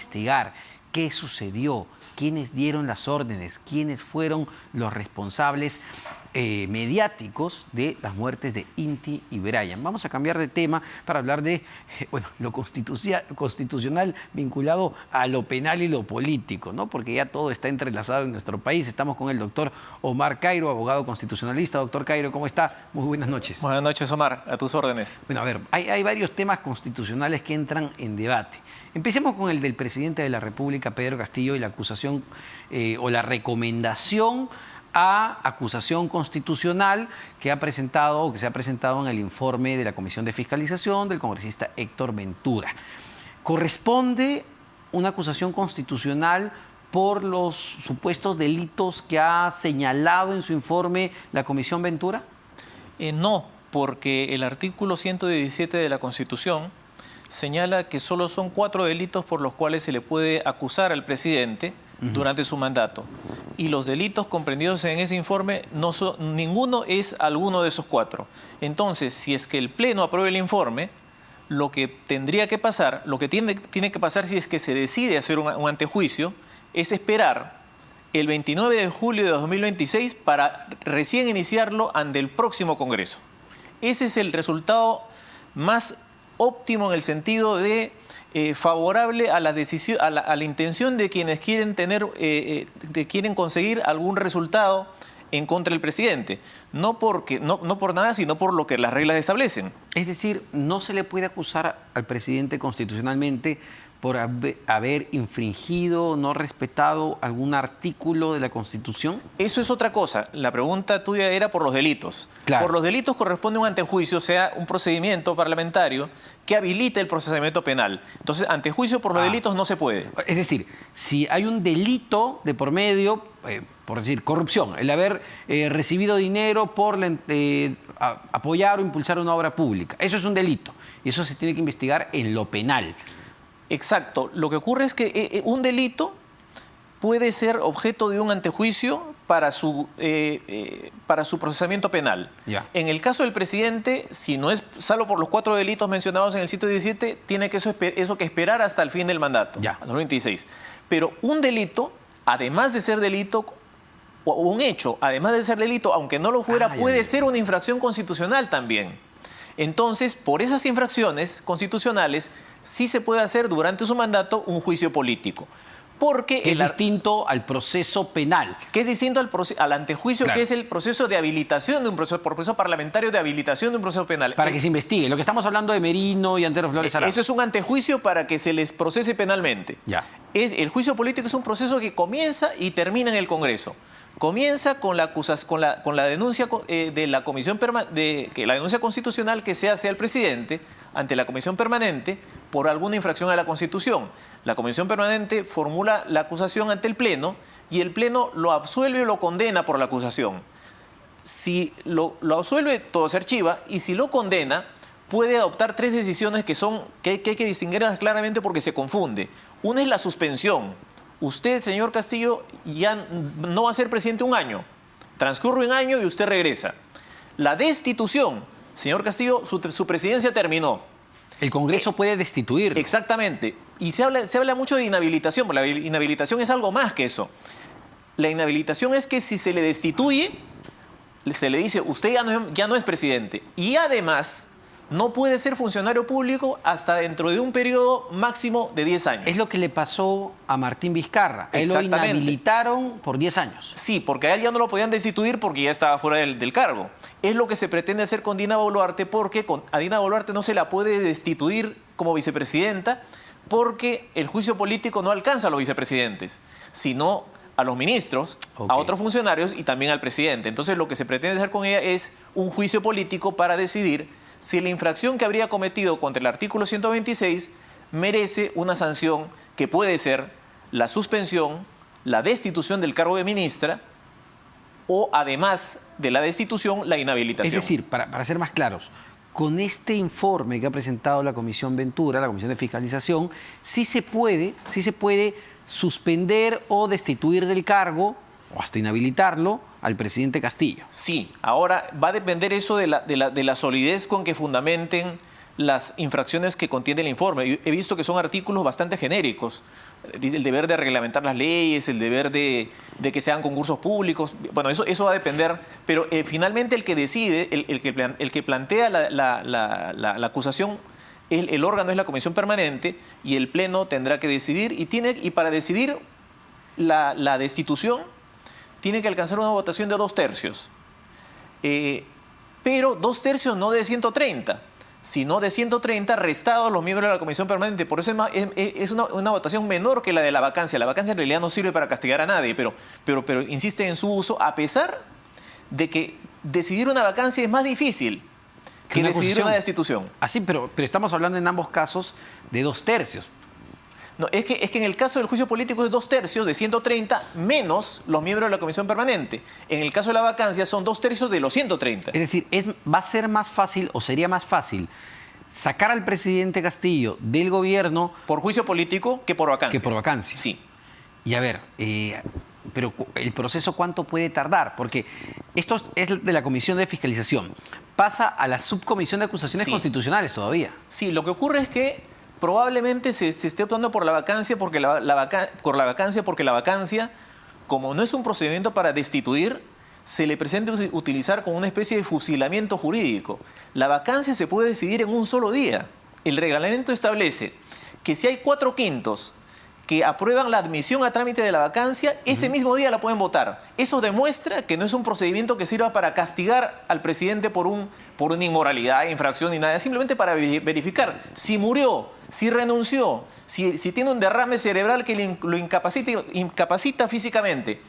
investigar qué sucedió, quiénes dieron las órdenes, quiénes fueron los responsables mediáticos de las muertes de Inti y Brian. Vamos a cambiar de tema para hablar de lo constitucional vinculado a lo penal y lo político, ¿no? Porque ya todo está entrelazado en nuestro país. Estamos con el doctor Omar Cairo, abogado constitucionalista. Doctor Cairo, ¿cómo está? Muy buenas noches. Buenas noches, Omar. A tus órdenes. Bueno, a ver, hay varios temas constitucionales que entran en debate. Empecemos con el del presidente de la República, Pedro Castillo, y la acusación o la recomendación a acusación constitucional que ha presentado o que se ha presentado en el informe de la Comisión de Fiscalización del congresista Héctor Ventura. ¿Corresponde una acusación constitucional por los supuestos delitos que ha señalado en su informe la Comisión Ventura? No, porque el artículo 117 de la Constitución señala que solo son 4 delitos por los cuales se le puede acusar al presidente durante su mandato. Y los delitos comprendidos en ese informe, ninguno es alguno de esos 4. Entonces, si es que el Pleno aprueba el informe, lo que tendría que pasar, lo que tiene que pasar si es que se decide hacer un antejuicio, es esperar el 29 de julio de 2026 para recién iniciarlo ante el próximo Congreso. Ese es el resultado más óptimo en el sentido de favorable a la decisión, a la intención de quienes quieren quieren conseguir algún resultado en contra del presidente. No por nada, sino por lo que las reglas establecen. Es decir, no se le puede acusar al presidente constitucionalmente por haber infringido, no respetado algún artículo de la Constitución. Eso es otra cosa. La pregunta tuya era por los delitos. Claro. Por los delitos corresponde un antejuicio, o sea, un procedimiento parlamentario que habilite el procesamiento penal. Entonces, antejuicio por los delitos no se puede. Es decir, si hay un delito de por medio, por decir, corrupción, el haber recibido dinero por apoyar o impulsar una obra pública, eso es un delito y eso se tiene que investigar en lo penal. Exacto. Lo que ocurre es que un delito puede ser objeto de un antejuicio para su procesamiento penal. Ya. En el caso del presidente, si no es salvo por los 4 delitos mencionados en el 117, tiene que eso que esperar hasta el fin del mandato, ya, a 2026. Pero un delito, además de ser delito, o un hecho, además de ser delito, aunque no lo fuera, puede ser una infracción constitucional también. Entonces, por esas infracciones constitucionales, sí se puede hacer durante su mandato un juicio político. Porque es distinto al proceso penal. Que es distinto al antejuicio, claro, que es el proceso de habilitación de un proceso parlamentario de habilitación de un proceso penal. Para que se investigue. Lo que estamos hablando de Merino y Antero Flores Araujo. Eso es un antejuicio para que se les procese penalmente. Ya. El juicio político es un proceso que comienza y termina en el Congreso. Comienza con la denuncia de la Comisión la denuncia constitucional que se hace al presidente ante la Comisión Permanente por alguna infracción a la Constitución. La Comisión Permanente formula la acusación ante el Pleno y el Pleno lo absuelve o lo condena por la acusación. Si lo absuelve, todo se archiva, y si lo condena, puede adoptar 3 decisiones que hay que distinguirlas claramente porque se confunde. Una es la suspensión. Usted, señor Castillo, ya no va a ser presidente un año. Transcurre un año y usted regresa. La destitución. Señor Castillo, su presidencia terminó. El Congreso puede destituir. Exactamente. Y se habla mucho de inhabilitación, pero la inhabilitación es algo más que eso. La inhabilitación es que si se le destituye, se le dice, usted ya no es presidente. Y además, no puede ser funcionario público hasta dentro de un periodo máximo de 10 años. Es lo que le pasó a Martín Vizcarra. Él lo inhabilitaron por 10 años. Sí, porque a él ya no lo podían destituir porque ya estaba fuera del cargo. Es lo que se pretende hacer con Dina Boluarte, porque a Dina Boluarte no se la puede destituir como vicepresidenta porque el juicio político no alcanza a los vicepresidentes, sino a los ministros, a otros funcionarios y también al presidente. Entonces lo que se pretende hacer con ella es un juicio político para decidir si la infracción que habría cometido contra el artículo 126 merece una sanción que puede ser la suspensión, la destitución del cargo de ministra o, además de la destitución, la inhabilitación. Es decir, para ser más claros, con este informe que ha presentado la Comisión Ventura, la Comisión de Fiscalización, sí se puede suspender o destituir del cargo o hasta inhabilitarlo al presidente Castillo. Sí, ahora va a depender eso de la solidez con que fundamenten las infracciones que contiene el informe. He visto que son artículos bastante genéricos. Dice el deber de reglamentar las leyes, el deber de que se hagan concursos públicos. Bueno, eso va a depender, pero finalmente el que decide, el que plantea la acusación, el órgano es la comisión permanente y el pleno tendrá que decidir y para decidir la destitución tiene que alcanzar una votación de 2/3. Pero 2/3 no de 130, sino de 130 restados los miembros de la comisión permanente. Por eso es una votación menor que la de la vacancia. La vacancia en realidad no sirve para castigar a nadie, pero insiste en su uso, a pesar de que decidir una vacancia es más difícil que decidir una destitución. Así, pero estamos hablando en ambos casos de 2/3. No, es que en el caso del juicio político es 2/3 de 130 menos los miembros de la comisión permanente. En el caso de la vacancia son 2/3 de los 130. Es decir, va a ser más fácil o sería más fácil sacar al presidente Castillo del gobierno por juicio político que por vacancia. Que por vacancia. Sí. Y a ver, pero el proceso ¿cuánto puede tardar? Porque esto es de la Comisión de Fiscalización. Pasa a la Subcomisión de Acusaciones Constitucionales todavía. Sí, lo que ocurre es que probablemente se esté optando por la vacancia porque la vacancia, como no es un procedimiento para destituir, se le presenta utilizar como una especie de fusilamiento jurídico. La vacancia se puede decidir en un solo día. El reglamento establece que si hay 4/5 que aprueban la admisión a trámite de la vacancia, ese mismo día la pueden votar. Eso demuestra que no es un procedimiento que sirva para castigar al presidente por una inmoralidad, infracción ni nada, simplemente para verificar si murió, si renunció, si tiene un derrame cerebral que lo incapacita físicamente,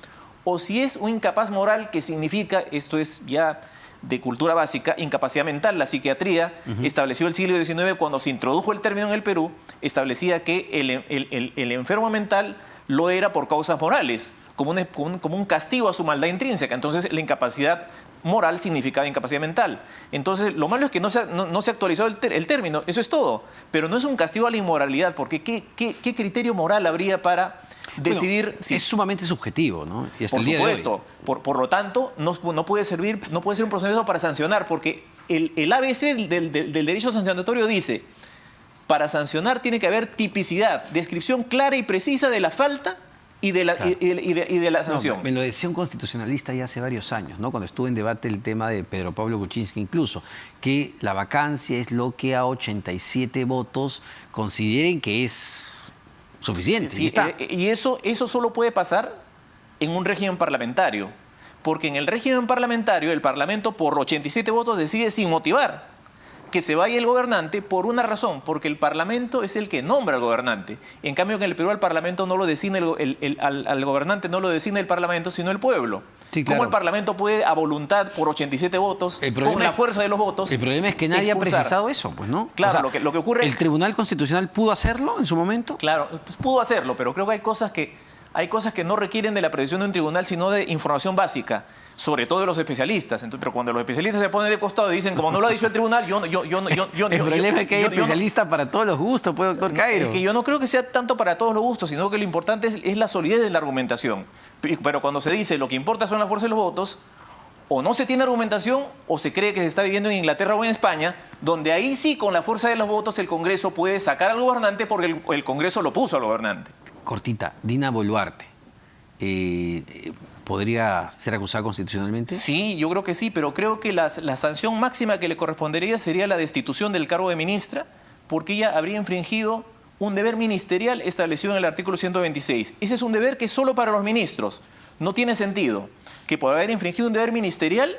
o si es un incapaz moral, que significa, esto es ya de cultura básica, incapacidad mental. La psiquiatría estableció el siglo XIX, cuando se introdujo el término en el Perú, establecía que el enfermo mental lo era por causas morales, como un castigo a su maldad intrínseca. Entonces la incapacidad moral significaba incapacidad mental. Entonces lo malo es que no se actualizó el término, eso es todo. Pero no es un castigo a la inmoralidad, porque ¿qué criterio moral habría para decidir? Bueno, es sumamente subjetivo, ¿no? Y hasta por el día supuesto. De hoy. Por lo tanto, no puede ser un procedimiento para sancionar, porque el ABC del derecho sancionatorio dice: para sancionar tiene que haber tipicidad, descripción clara y precisa de la falta y de la sanción. No, me lo decía un constitucionalista ya hace varios años, ¿no? Cuando estuvo en debate el tema de Pedro Pablo Kuczynski incluso, que la vacancia es lo que a 87 votos consideren que es suficiente. Sí, y eso solo puede pasar en un régimen parlamentario, porque en el régimen parlamentario el Parlamento por 87 votos decide sin motivar que se vaya el gobernante por una razón, porque el Parlamento es el que nombra al gobernante. En cambio, en el Perú al Parlamento no lo designa al gobernante no lo designa el Parlamento, sino el pueblo. Sí, claro. ¿Cómo el Parlamento puede, a voluntad, por 87 votos, con la fuerza de los votos, el problema es que nadie expulsar? Ha precisado eso, pues, ¿no? Claro, o sea, lo que ocurre... ¿El Tribunal Constitucional pudo hacerlo en su momento? Claro, pues pudo hacerlo, pero creo que hay cosas que no requieren de la precisión de un tribunal, sino de información básica, sobre todo de los especialistas. Entonces, pero cuando los especialistas se ponen de costado y dicen, como no lo ha dicho el tribunal, el problema es que hay especialistas para todos los gustos, pues, doctor Cairo. Es que yo no creo que sea tanto para todos los gustos, sino que lo importante es la solidez de la argumentación. Pero cuando se dice lo que importa son la fuerza de los votos, o no se tiene argumentación, o se cree que se está viviendo en Inglaterra o en España, donde ahí sí, con la fuerza de los votos, el Congreso puede sacar al gobernante porque el Congreso lo puso al gobernante. Cortita, Dina Boluarte, ¿podría ser acusada constitucionalmente? Sí, yo creo que sí, pero creo que la sanción máxima que le correspondería sería la destitución del cargo de ministra, porque ella habría infringido un deber ministerial establecido en el artículo 126. Ese es un deber que es solo para los ministros. No tiene sentido que por haber infringido un deber ministerial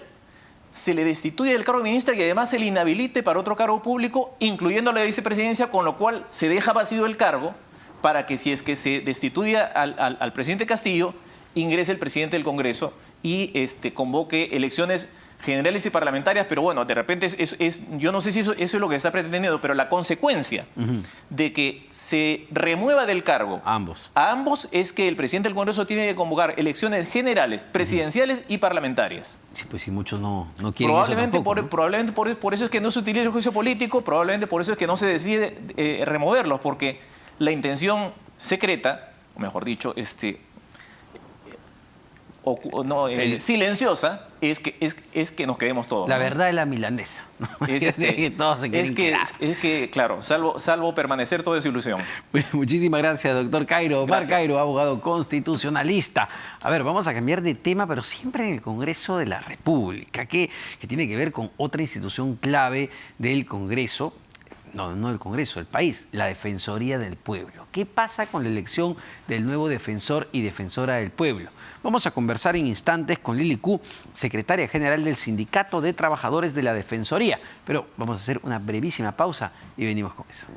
se le destituya del cargo de ministra y además se le inhabilite para otro cargo público, incluyendo la vicepresidencia, con lo cual se deja vacío el cargo para que, si es que se destituya al presidente Castillo, ingrese el presidente del Congreso y convoque elecciones generales y parlamentarias. Pero bueno, de repente yo no sé si eso es lo que está pretendiendo, pero la consecuencia de que se remueva del cargo a ambos es que el presidente del Congreso tiene que convocar elecciones generales, presidenciales y parlamentarias. Sí, pues si muchos no quieren eso tampoco, ¿no? Probablemente por eso es que no se utiliza el juicio político, probablemente por eso es que no se decide removerlos, porque la intención secreta, o mejor dicho, silenciosa es que nos quedemos todos. La ¿no? verdad es la milanesa, ¿no? Que todos se quieren quedar. es que, claro, salvo permanecer, todo es ilusión. Muchísimas gracias, doctor Cairo. Omar Gracias. Cairo, abogado constitucionalista. A ver, vamos a cambiar de tema, pero siempre en el Congreso de la República, que tiene que ver con otra institución clave del Congreso. No del Congreso, del país, la Defensoría del Pueblo. ¿Qué pasa con la elección del nuevo defensor y defensora del pueblo? Vamos a conversar en instantes con Lili Ku, secretaria general del Sindicato de Trabajadores de la Defensoría. Pero vamos a hacer una brevísima pausa y venimos con eso.